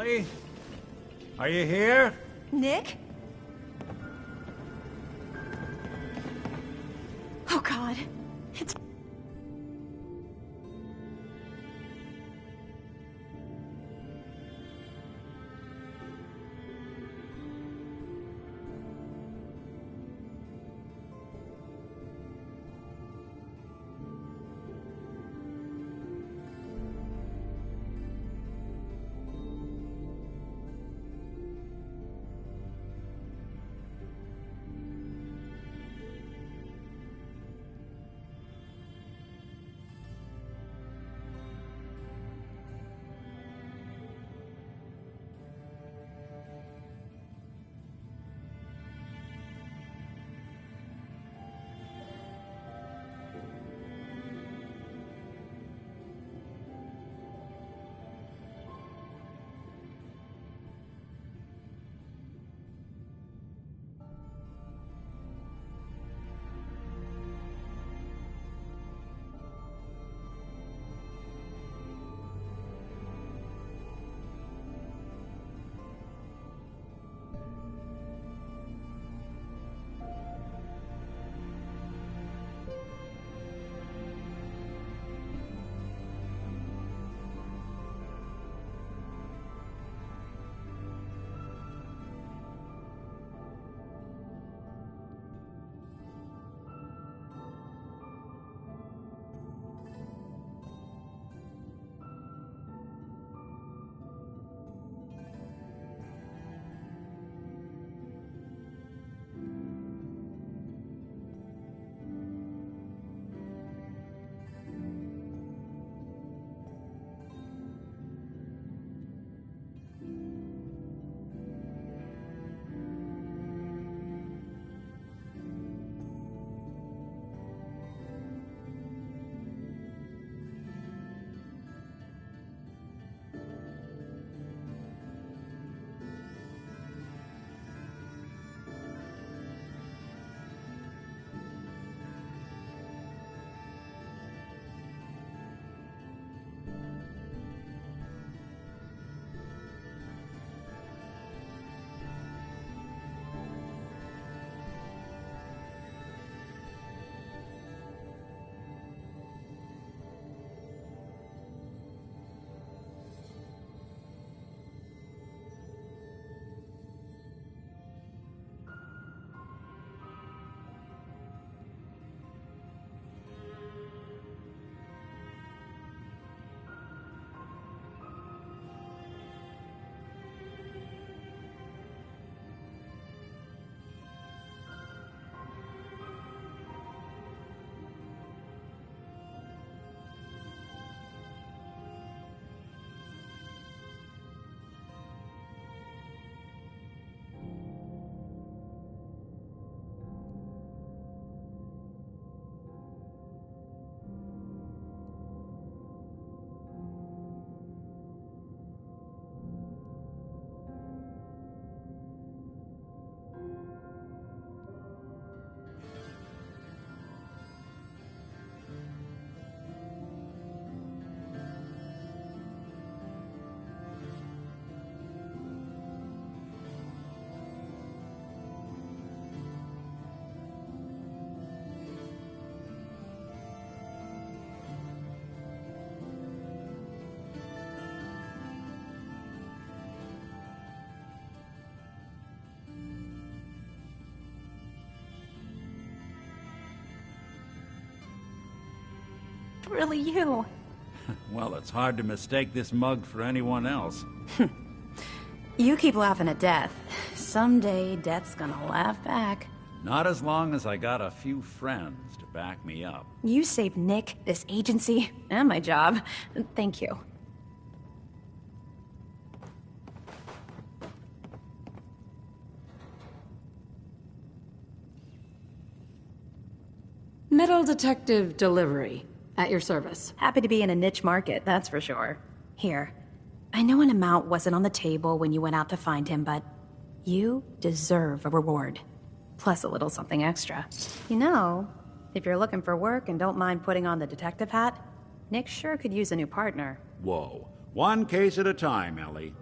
Ellie? Are you here? Nick? Oh God, it's... really you. Well, it's hard to mistake this mug for anyone else. You keep laughing at death. Someday, death's gonna laugh back. Not as long as I got a few friends to back me up. You saved Nick, this agency, and my job. Thank you. Metal detective delivery. At your service. Happy to be in a niche market, that's for sure. Here. I know an amount wasn't on the table when you went out to find him, but you deserve a reward. Plus a little something extra. You know, if you're looking for work and don't mind putting on the detective hat, Nick sure could use a new partner. Whoa. One case at a time, Ellie.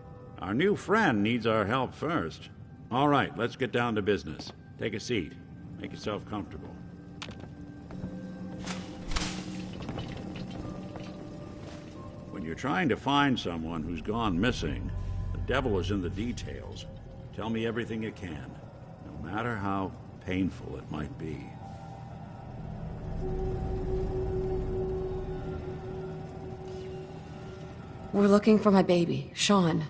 Our new friend needs our help first. All right, let's get down to business. Take a seat. Make yourself comfortable. When you're trying to find someone who's gone missing, the devil is in the details. Tell me everything you can, no matter how painful it might be. We're looking for my baby, Sean.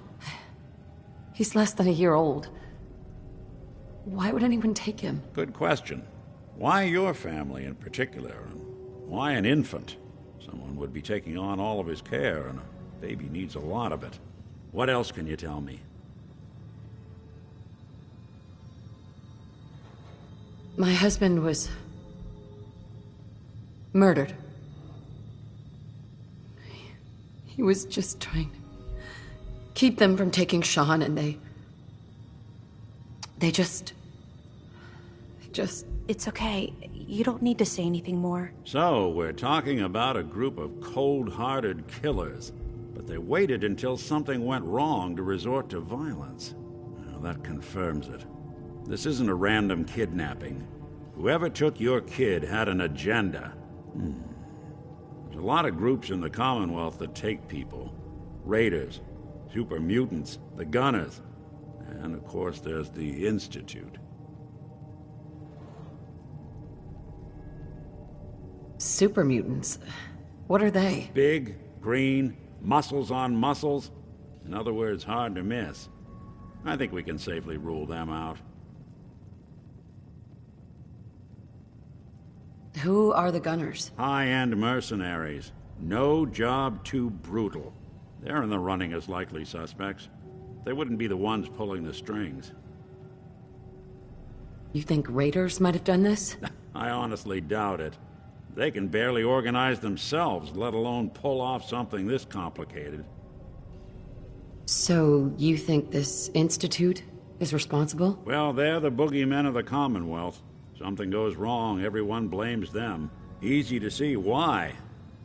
He's less than a year old. Why would anyone take him? Good question. Why your family in particular? And why an infant? Someone would be taking on all of his care, and a baby needs a lot of it. What else can you tell me? My husband was murdered. He was just trying to keep them from taking Sean, and they just... It's okay. You don't need to say anything more. So, we're talking about a group of cold-hearted killers, but they waited until something went wrong to resort to violence. Well, that confirms it. This isn't a random kidnapping. Whoever took your kid had an agenda. There's a lot of groups in the Commonwealth that take people. Raiders, super mutants, the Gunners, and of course there's the Institute. Super mutants. What are they? Big, green, muscles on muscles. In other words, hard to miss. I think we can safely rule them out. Who are the Gunners? High-end mercenaries. No job too brutal. They're in the running as likely suspects. They wouldn't be the ones pulling the strings. You think raiders might have done this? I honestly doubt it. They can barely organize themselves, let alone pull off something this complicated. So, you think this Institute is responsible? Well, they're the boogeymen of the Commonwealth. Something goes wrong, everyone blames them. Easy to see why.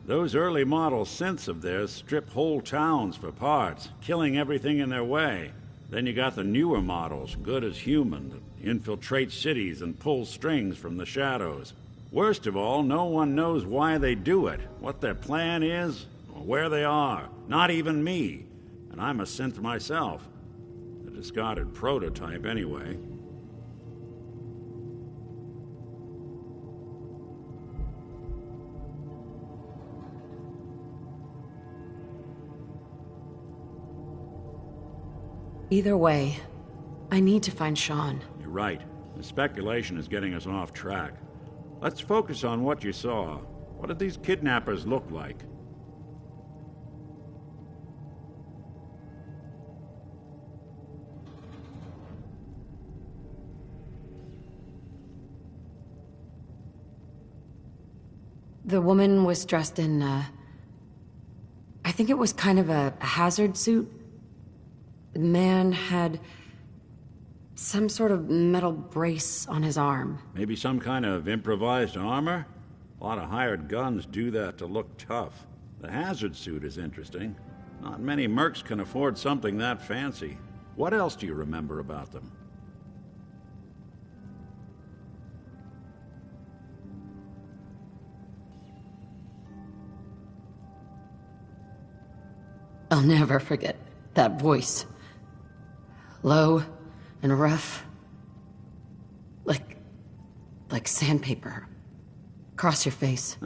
Those early model synths of theirs strip whole towns for parts, killing everything in their way. Then you got the newer models, good as human, that infiltrate cities and pull strings from the shadows. Worst of all, no one knows why they do it, what their plan is, or where they are. Not even me. And I'm a synth myself. A discarded prototype, anyway. Either way, I need to find Sean. You're right. The speculation is getting us off track. Let's focus on what you saw. What did these kidnappers look like? The woman was dressed in, I think it was kind of a hazard suit. The man had some sort of metal brace on his arm. Maybe some kind of improvised armor? A lot of hired guns do that to look tough. The hazard suit is interesting. Not many mercs can afford something that fancy. What else do you remember about them? I'll never forget that voice. Low and rough. Like sandpaper. Across your face.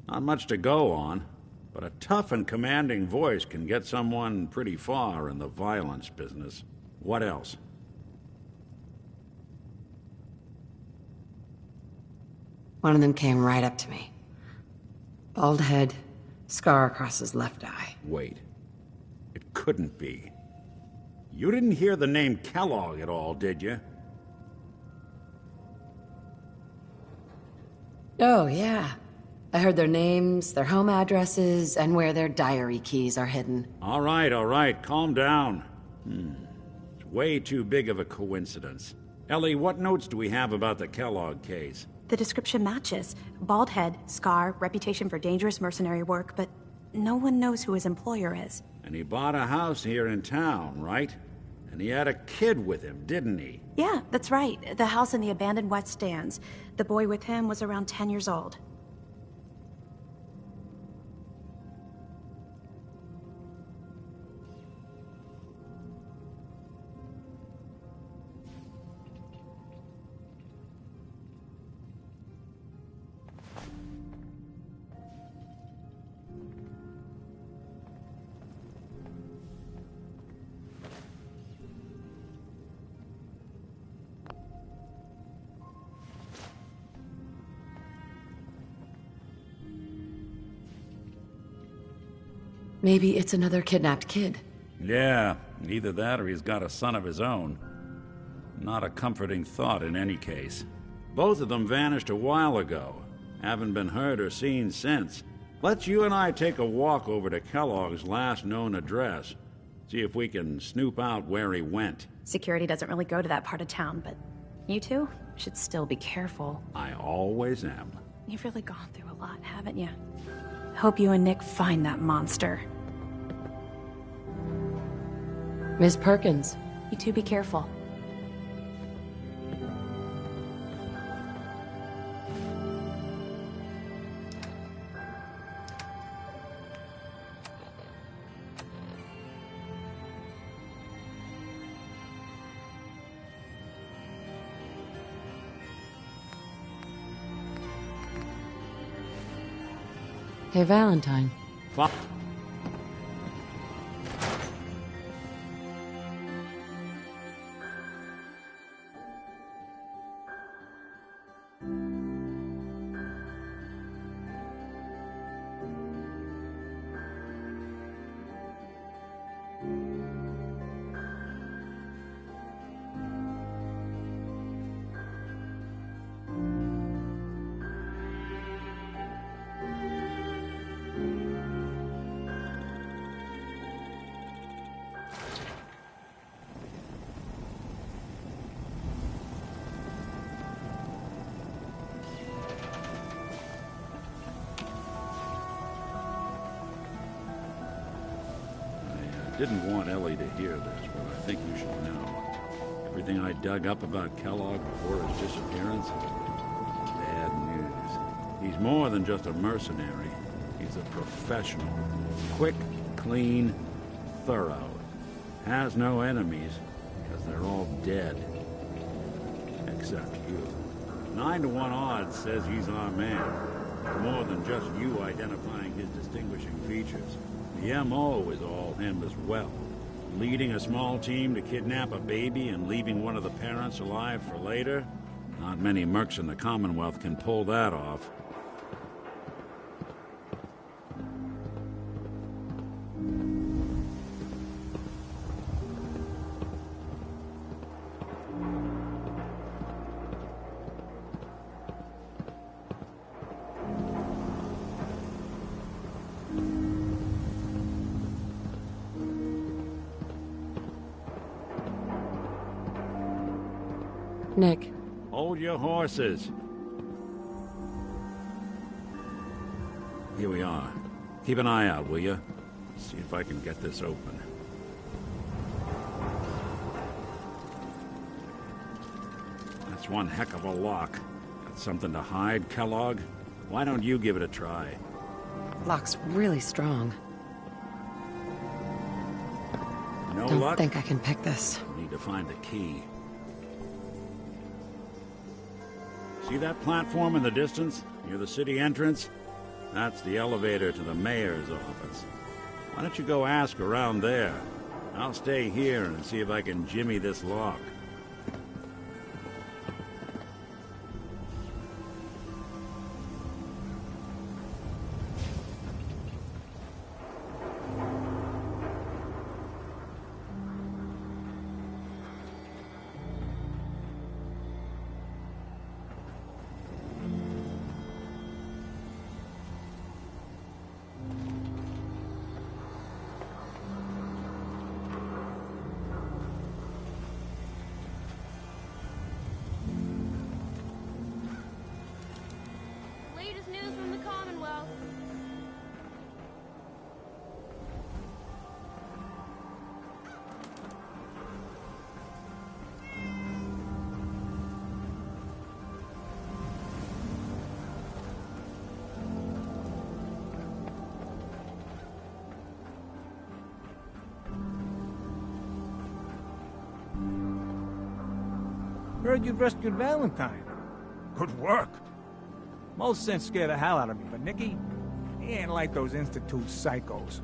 Not much to go on, but a tough and commanding voice can get someone pretty far in the violence business. What else? One of them came right up to me. Bald head, scar across his left eye. Wait. It couldn't be. You didn't hear the name Kellogg at all, did you? Oh, yeah. I heard their names, their home addresses, and where their diary keys are hidden. All right, calm down. It's way too big of a coincidence. Ellie, what notes do we have about the Kellogg case? The description matches. Bald head, scar, reputation for dangerous mercenary work, but no one knows who his employer is. And he bought a house here in town, right? And he had a kid with him, didn't he? Yeah, that's right. The house in the abandoned West Stands. The boy with him was around 10 years old. Maybe it's another kidnapped kid. Yeah, either that or he's got a son of his own. Not a comforting thought in any case. Both of them vanished a while ago. Haven't been heard or seen since. Let's you and I take a walk over to Kellogg's last known address. See if we can snoop out where he went. Security doesn't really go to that part of town, but you two should still be careful. I always am. You've really gone through a lot, haven't you? Hope you and Nick find that monster. Miss Perkins. You two be careful. Hey, Valentine. Fuck. Didn't want Ellie to hear this, but I think you should know. Everything I dug up about Kellogg before his disappearance, bad news. He's more than just a mercenary. He's a professional. Quick, clean, thorough. Has no enemies, because they're all dead. Except you. 9 to 1 odds says he's our man. More than just you identifying his distinguishing features. The M.O. is all him as well. Leading a small team to kidnap a baby and leaving one of the parents alive for later? Not many mercs in the Commonwealth can pull that off. Nick. Hold your horses. Here we are. Keep an eye out, will you? See if I can get this open. That's one heck of a lock. Got something to hide, Kellogg? Why don't you give it a try? Lock's really strong. No Don't luck? think I can pick this. Need to find the key. See that platform in the distance, near the city entrance? That's the elevator to the mayor's office. Why don't you go ask around there? I'll stay here and see if I can jimmy this lock. Heard you'd rescued Valentine. Good work. Most sense scared the hell out of me, but Nicky, he ain't like those Institute psychos.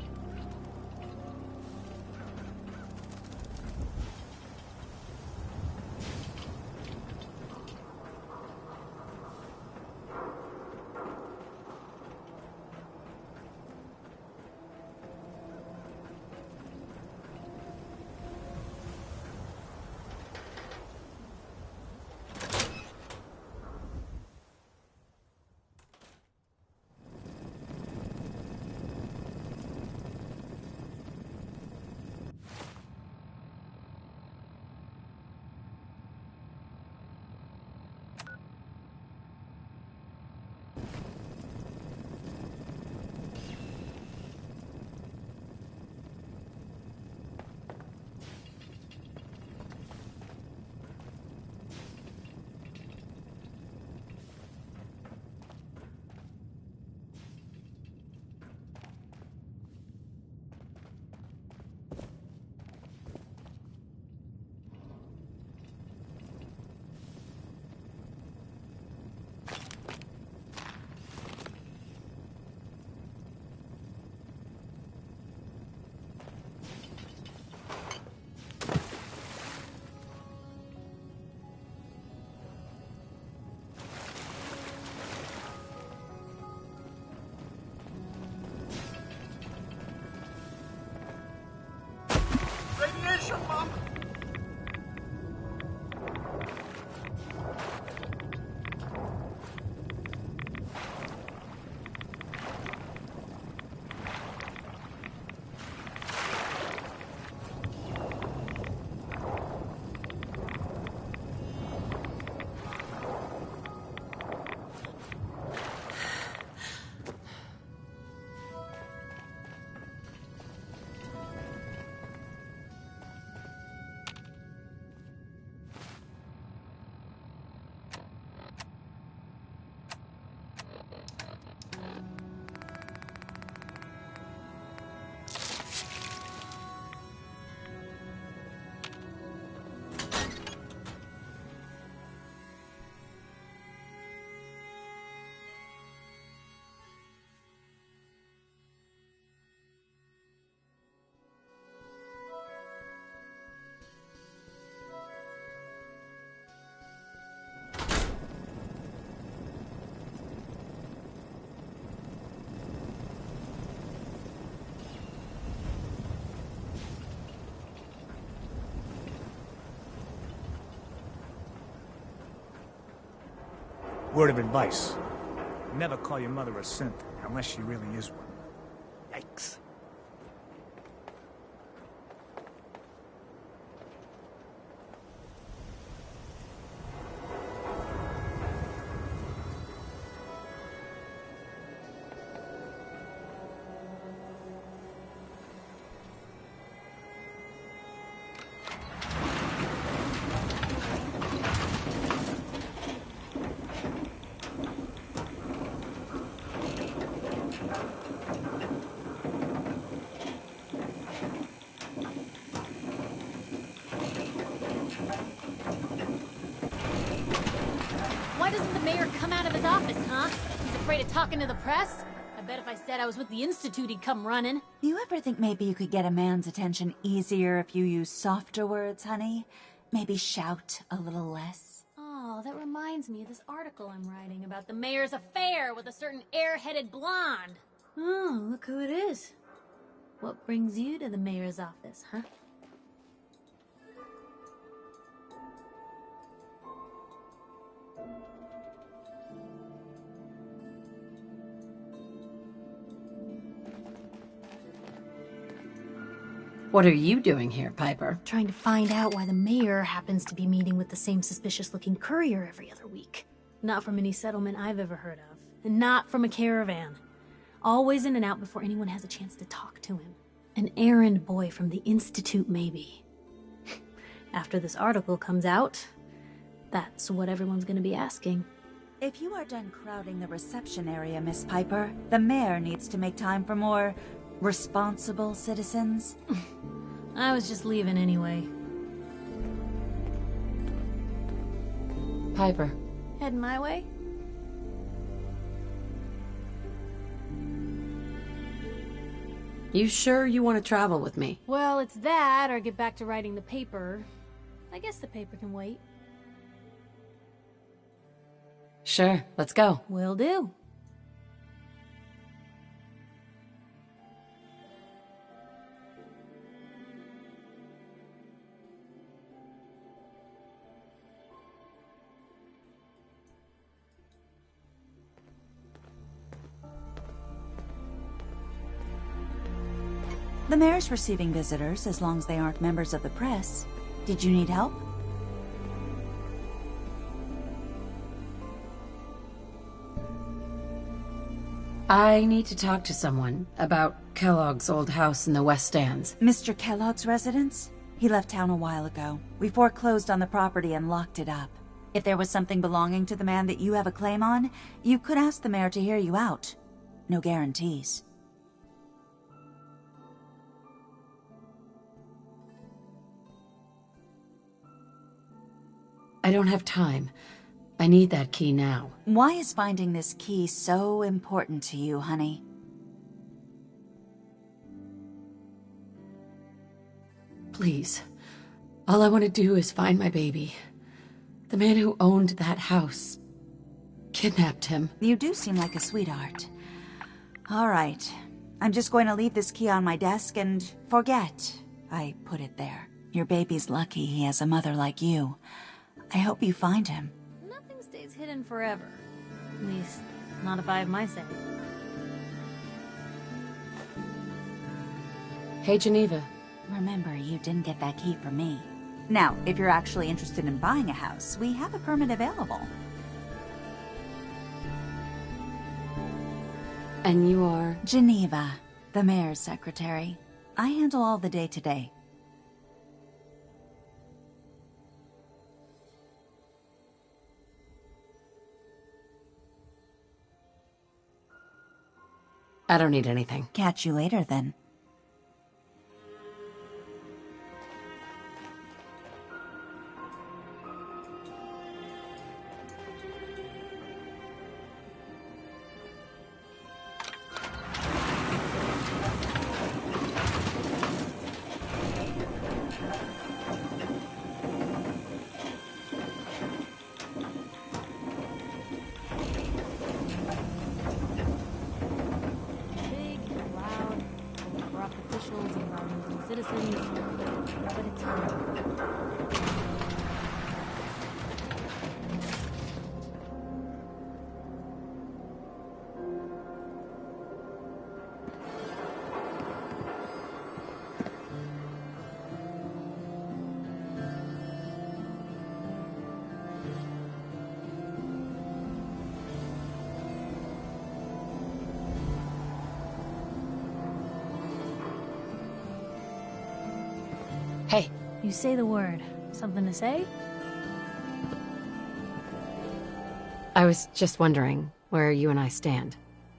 Word of advice. Never call your mother a synth unless she really is one. Yikes. Why doesn't the mayor come out of his office, huh? He's afraid of talking to the press? I bet if I said I was with the Institute, he'd come running. You ever think maybe you could get a man's attention easier if you use softer words, honey? Maybe shout a little less? Oh, that reminds me of this article I'm writing about the mayor's affair with a certain airheaded blonde. Oh, look who it is. What brings you to the mayor's office, huh? What are you doing here, Piper? Trying to find out why the mayor happens to be meeting with the same suspicious-looking courier every other week. Not from any settlement I've ever heard of. And not from a caravan. Always in and out before anyone has a chance to talk to him. An errand boy from the Institute, maybe. After this article comes out, that's what everyone's gonna be asking. If you are done crowding the reception area, Miss Piper, the mayor needs to make time for more responsible citizens. I was just leaving anyway. Piper. Heading my way? You sure you want to travel with me? Well, it's that, or get back to writing the paper. I guess the paper can wait. Sure, let's go. Will do. The mayor's receiving visitors as long as they aren't members of the press. Did you need help? I need to talk to someone about Kellogg's old house in the West Stands. Mr. Kellogg's residence? He left town a while ago. We foreclosed on the property and locked it up. If there was something belonging to the man that you have a claim on, you could ask the mayor to hear you out. No guarantees. I don't have time. I need that key now. Why is finding this key so important to you, honey? Please. All I want to do is find my baby. The man who owned that house kidnapped him. You do seem like a sweetheart. All right. I'm just going to leave this key on my desk and forget I put it there. Your baby's lucky he has a mother like you. I hope you find him. Nothing stays hidden forever. At least, not if I have my say. Hey, Geneva. Remember, you didn't get that key from me. Now, if you're actually interested in buying a house, we have a permit available. And you are? Geneva, the mayor's secretary. I handle all the day-to-day. I don't need anything. Catch you later, then. Big, loud, full of corrupt officials and environmental citizens. But it's hard. Hey, You say the word. Something to say? I was just wondering where you and I stand.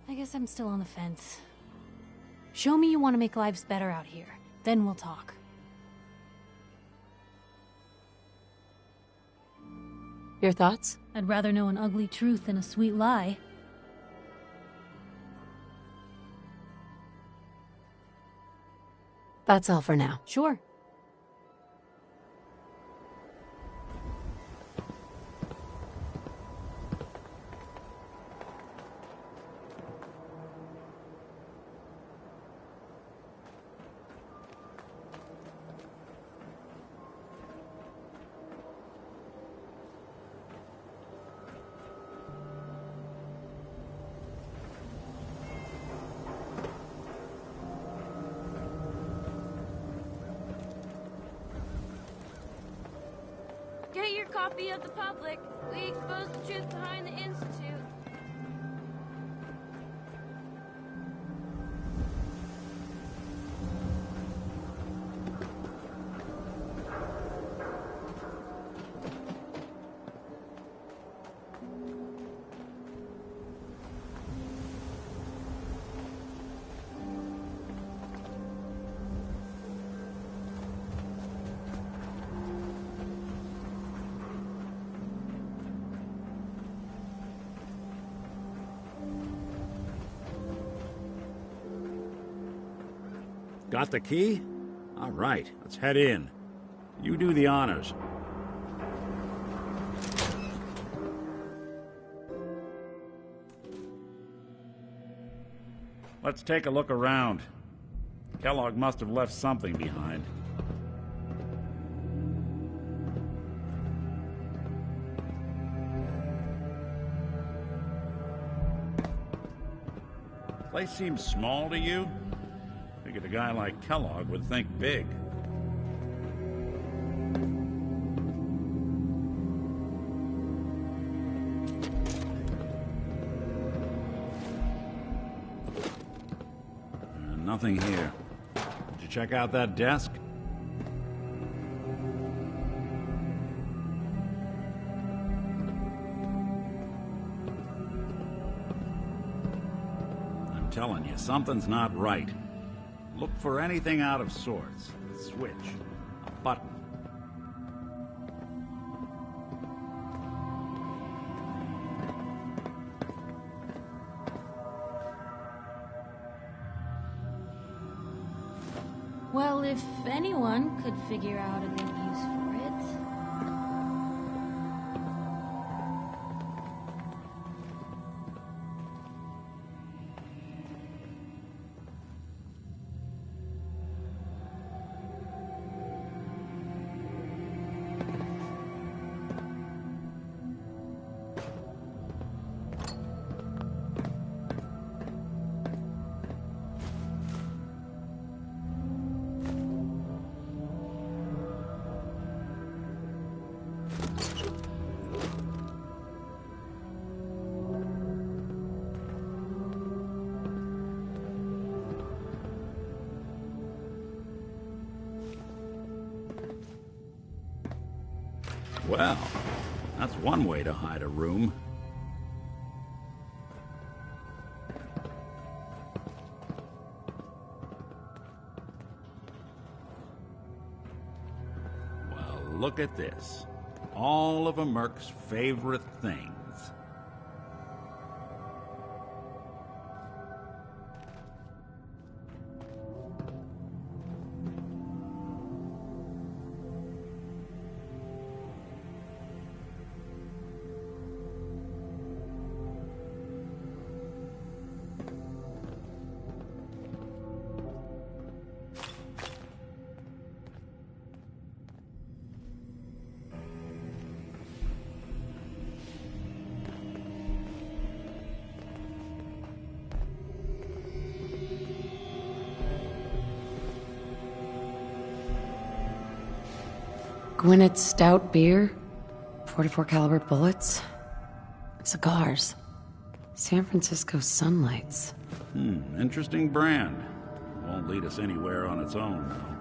I guess I'm still on the fence. Show me you want to make lives better out here. Then we'll talk. Your thoughts? I'd rather know an ugly truth than a sweet lie. That's all for now. Sure. Get your copy of the public. We expose the truth behind the Institute. Got the key? All right, let's head in. You do the honors. Let's take a look around. Kellogg must have left something behind. Place seems small to you? Figured a guy like Kellogg would think big. Nothing here. Did you check out that desk? I'm telling you, something's not right. Look for anything out of sorts. A switch, a button. Well, if anyone could figure out a good use for it. Well, that's one way to hide a room. Well, look at this. All of a Merc's favorite things. Gwinnett's stout beer, 44 caliber bullets, cigars, San Francisco sunlights. Interesting brand. Won't lead us anywhere on its own, though.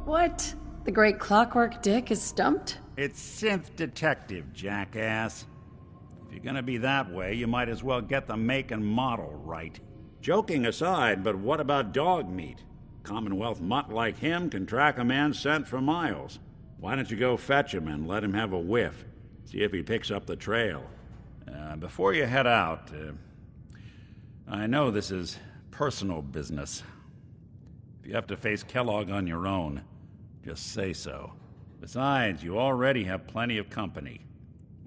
What? The great Clockwork Dick is stumped? It's Synth Detective, jackass. If you're gonna be that way, you might as well get the make and model right. Joking aside, but what about dog meat? Commonwealth mutt like him can track a man's scent for miles. Why don't you go fetch him and let him have a whiff? See if he picks up the trail. Before you head out, I know this is personal business. If you have to face Kellogg on your own, just say so. Besides, you already have plenty of company.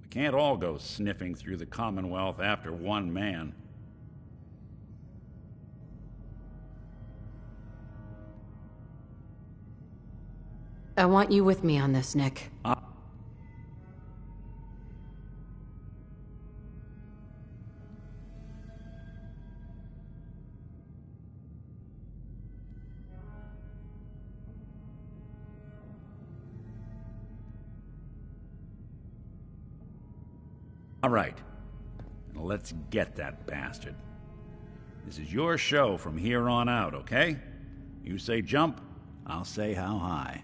We can't all go sniffing through the Commonwealth after one man. I want you with me on this, Nick. All right. Now let's get that bastard. This is your show from here on out, okay? You say jump, I'll say how high.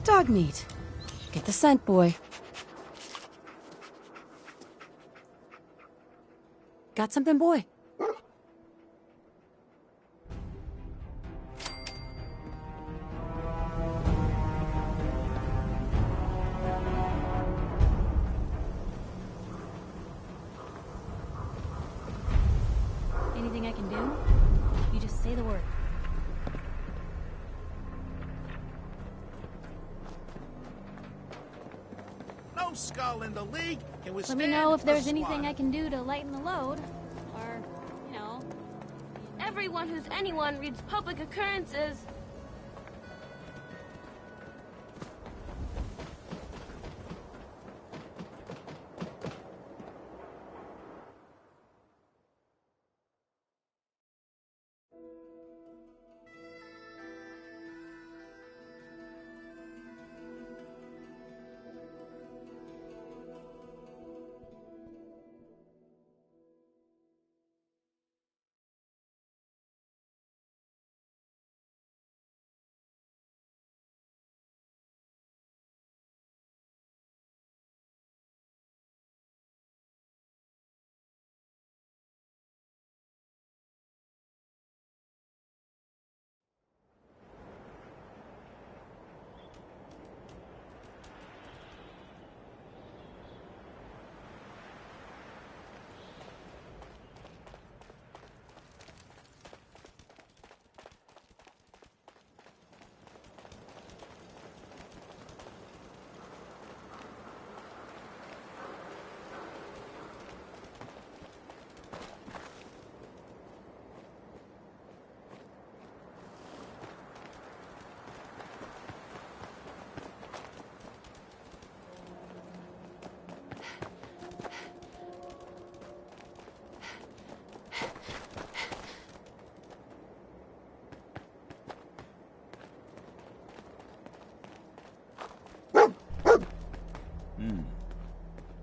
Dog meat. Get the scent, boy. Got something, boy? Anything I can do? You just say the word. No skull in the league can Let withstand me know if a there's anything swat. I can do to lighten the load. Or, Everyone who's anyone reads public occurrences.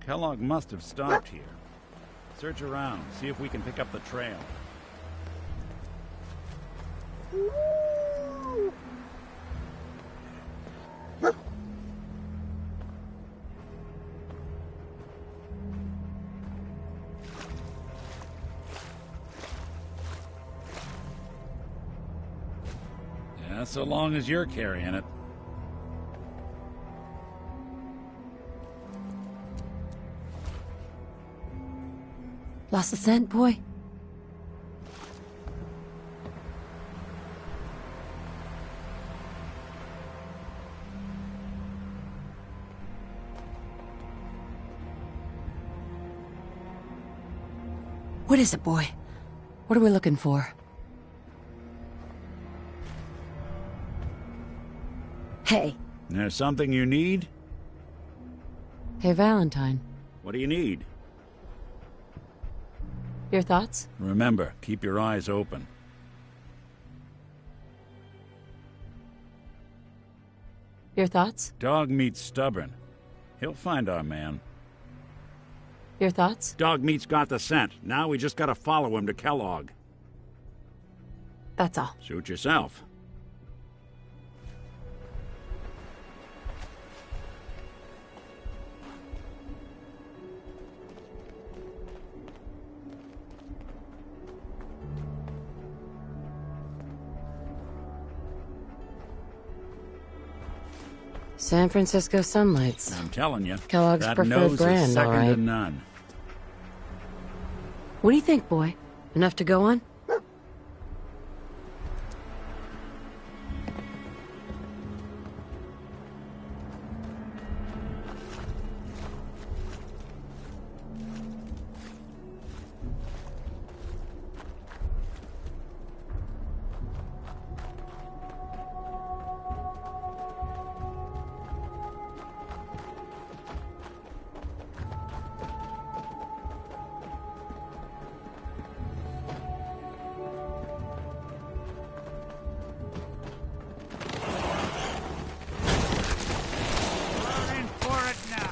Kellogg must have stopped here. Search around, see if we can pick up the trail. Yeah, so long as you're carrying it. Lost the scent, boy? What is it, boy? What are we looking for? Hey. There's something you need? Hey, Valentine. What do you need? Your thoughts? Remember, keep your eyes open. Your thoughts? Dog Meat's stubborn. He'll find our man. Your thoughts? Dog Meat's got the scent. Now we just gotta follow him to Kellogg. That's all. Suit yourself. San Francisco Sunlights. I'm telling you, Kellogg's that preferred nose brand, is second all right. to none. What do you think, boy? Enough to go on? Running for it now.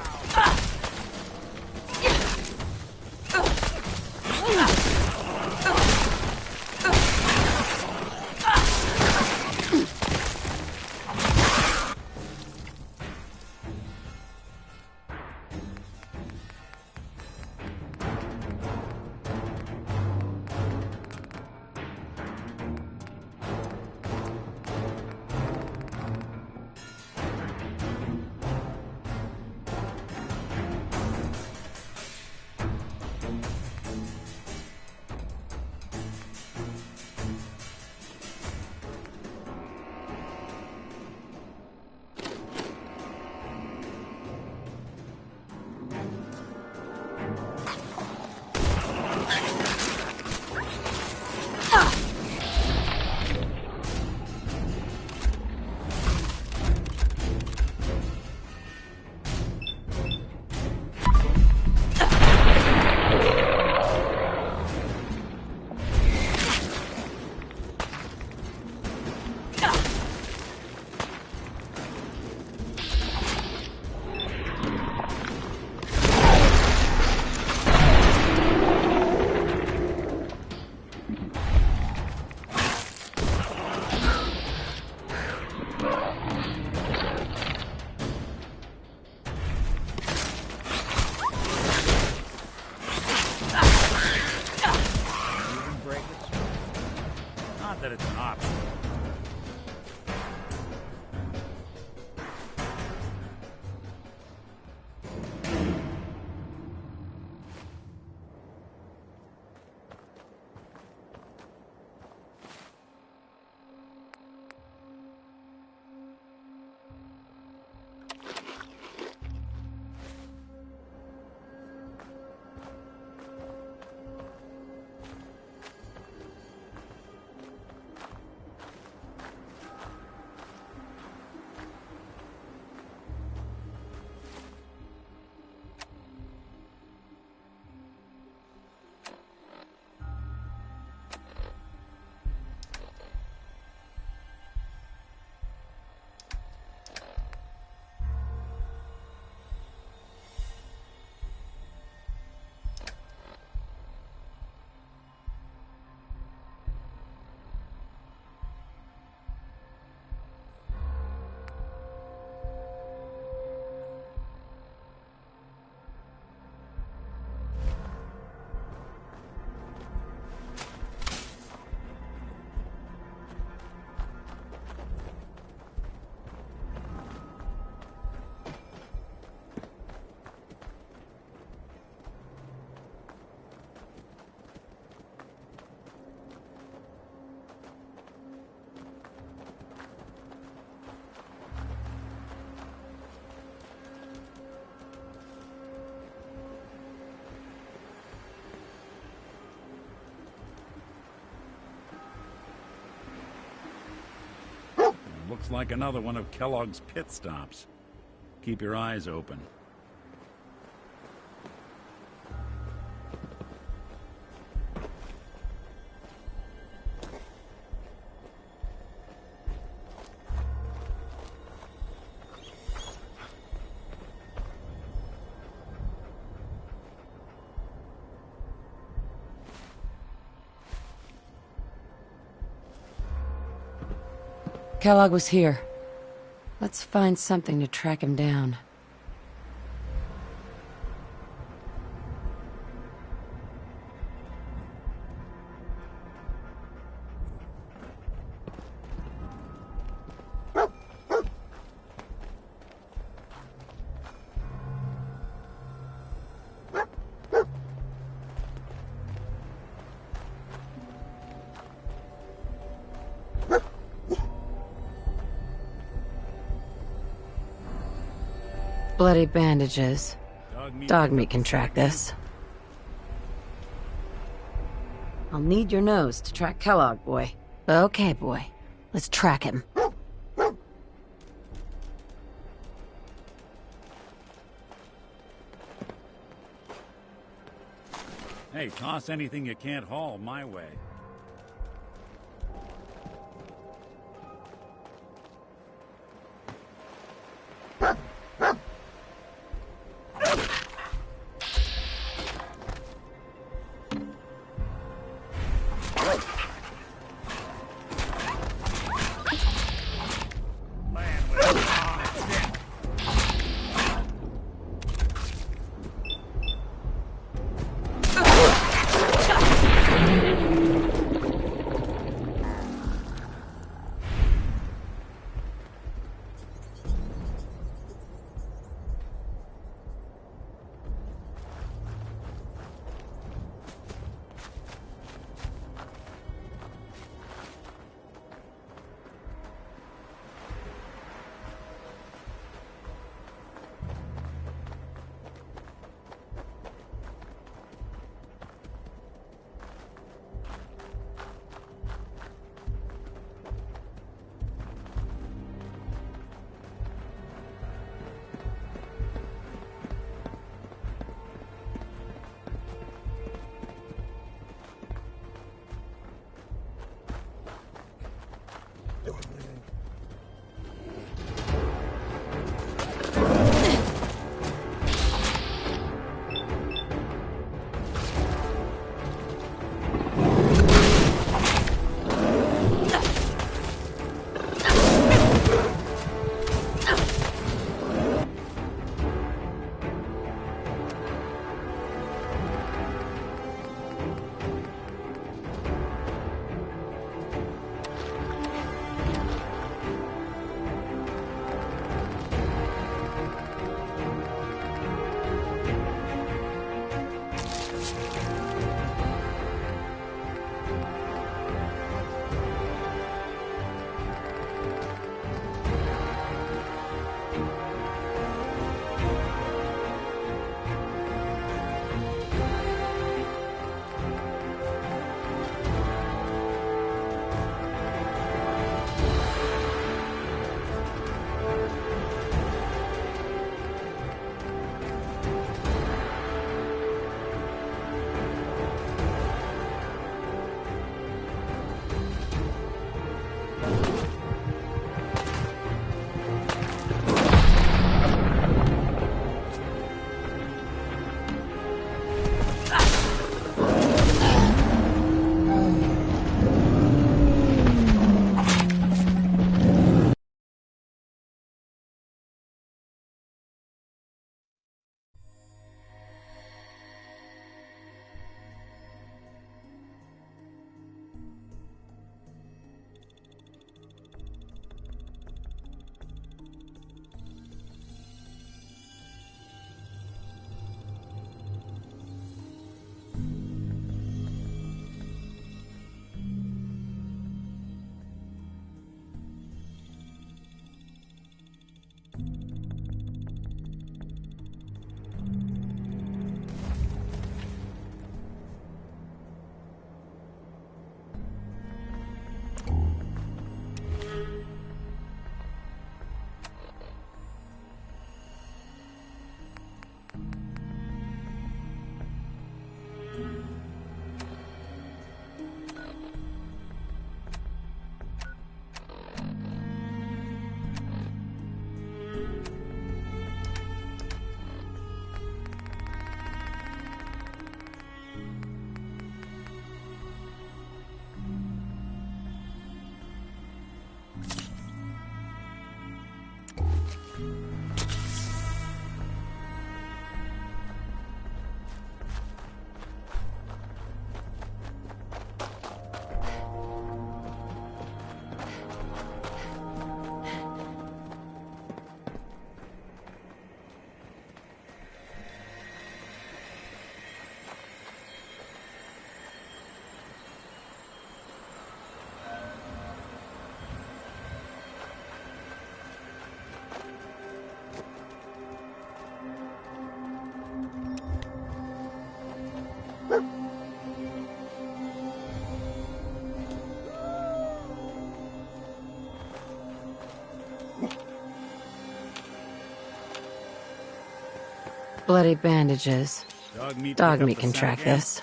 Not that it's an option. Looks like another one of Kellogg's pit stops. Keep your eyes open. Kellogg was here. Let's find something to track him down. bloody bandages. Dog meat can track this. I'll need your nose to track Kellogg, boy. Okay, boy. Let's track him. Hey, toss anything you can't haul my way. bloody bandages. Dog meat pick can up the track scent again? this.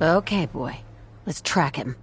Okay, boy. Let's track him.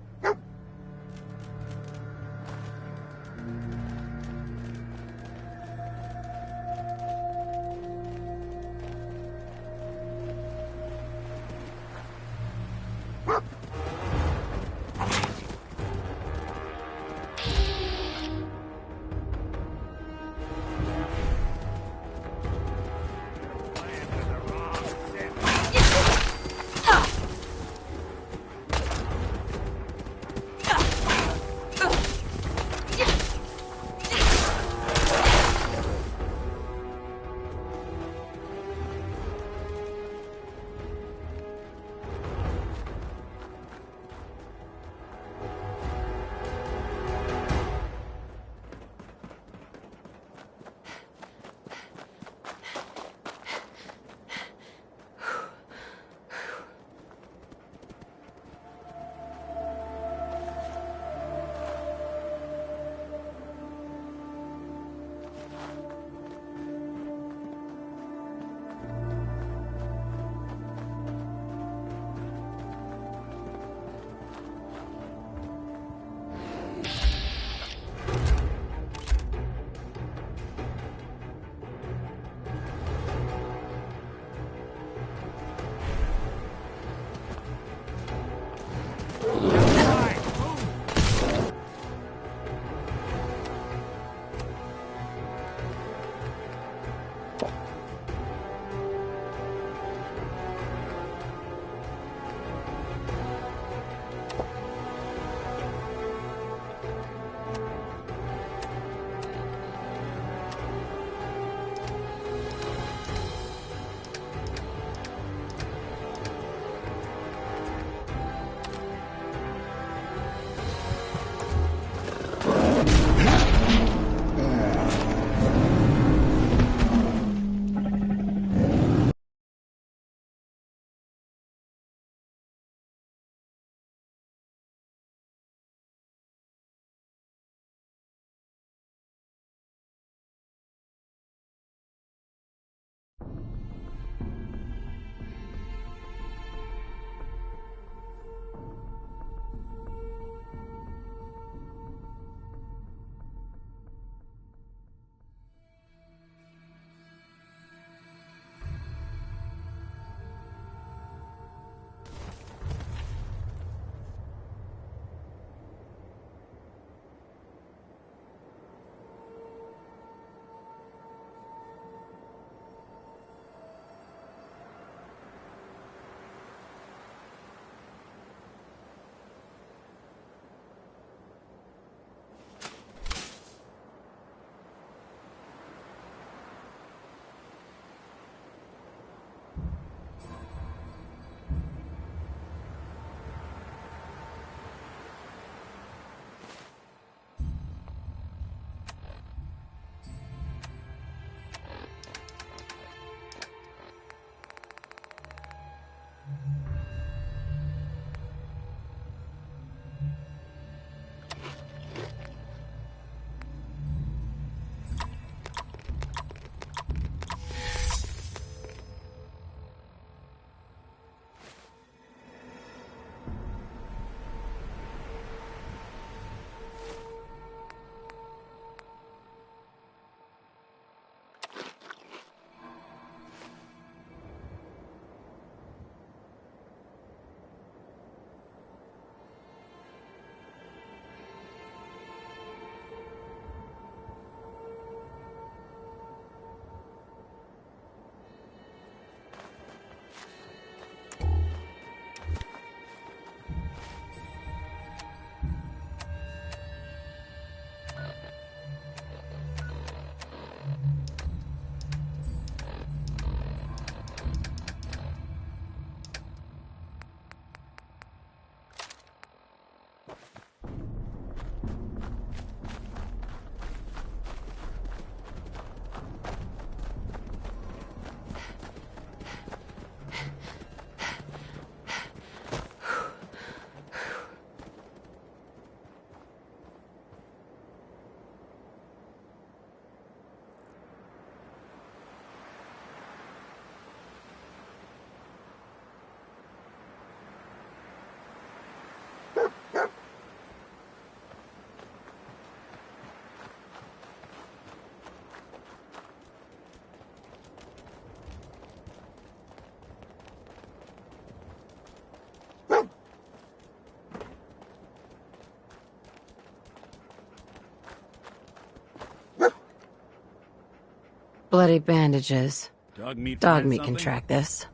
Bloody bandages. Dog meat. Dog find meat can something? track this.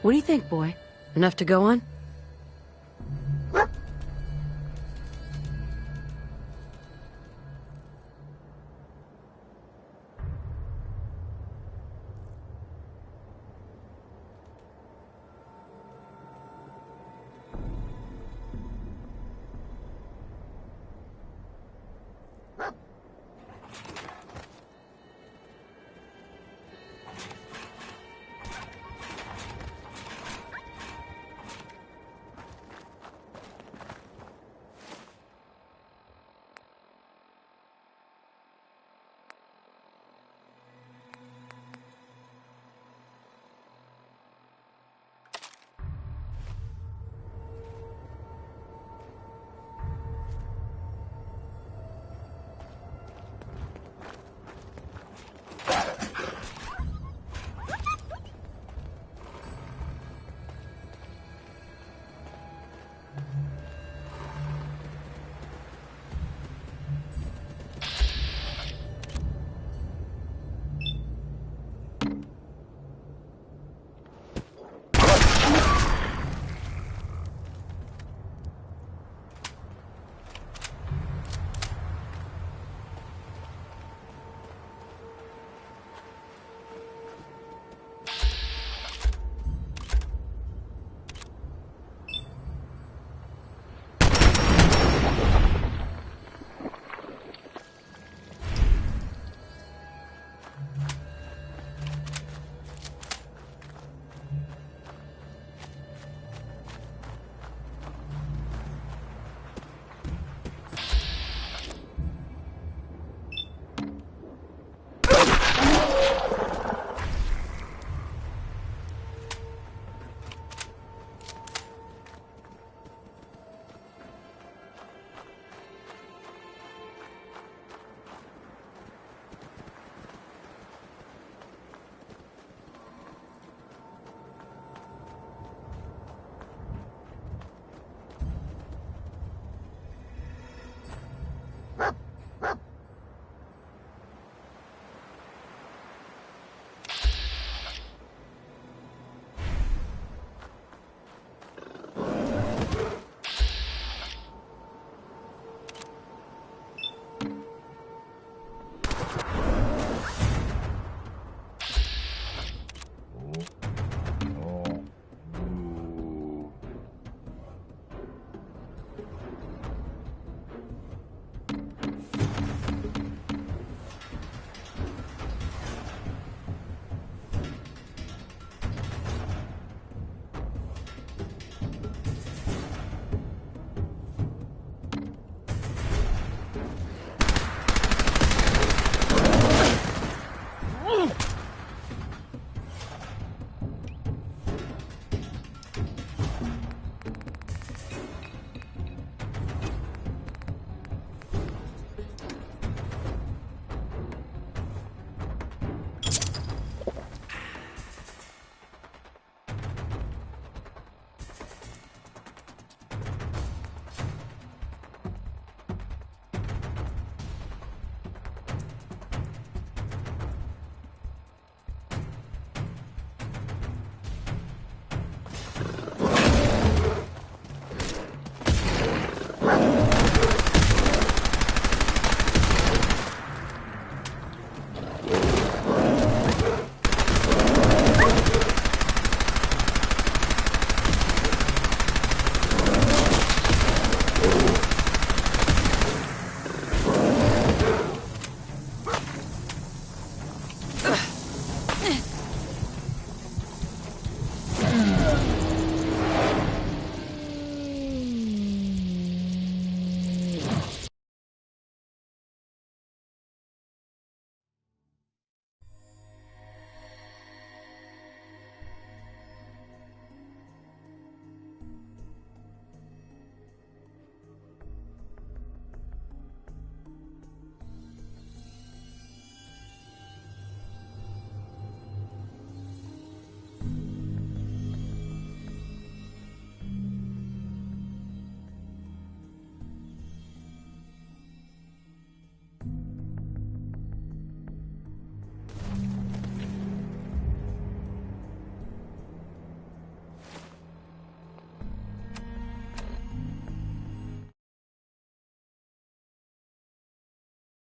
What do you think, boy? Enough to go on?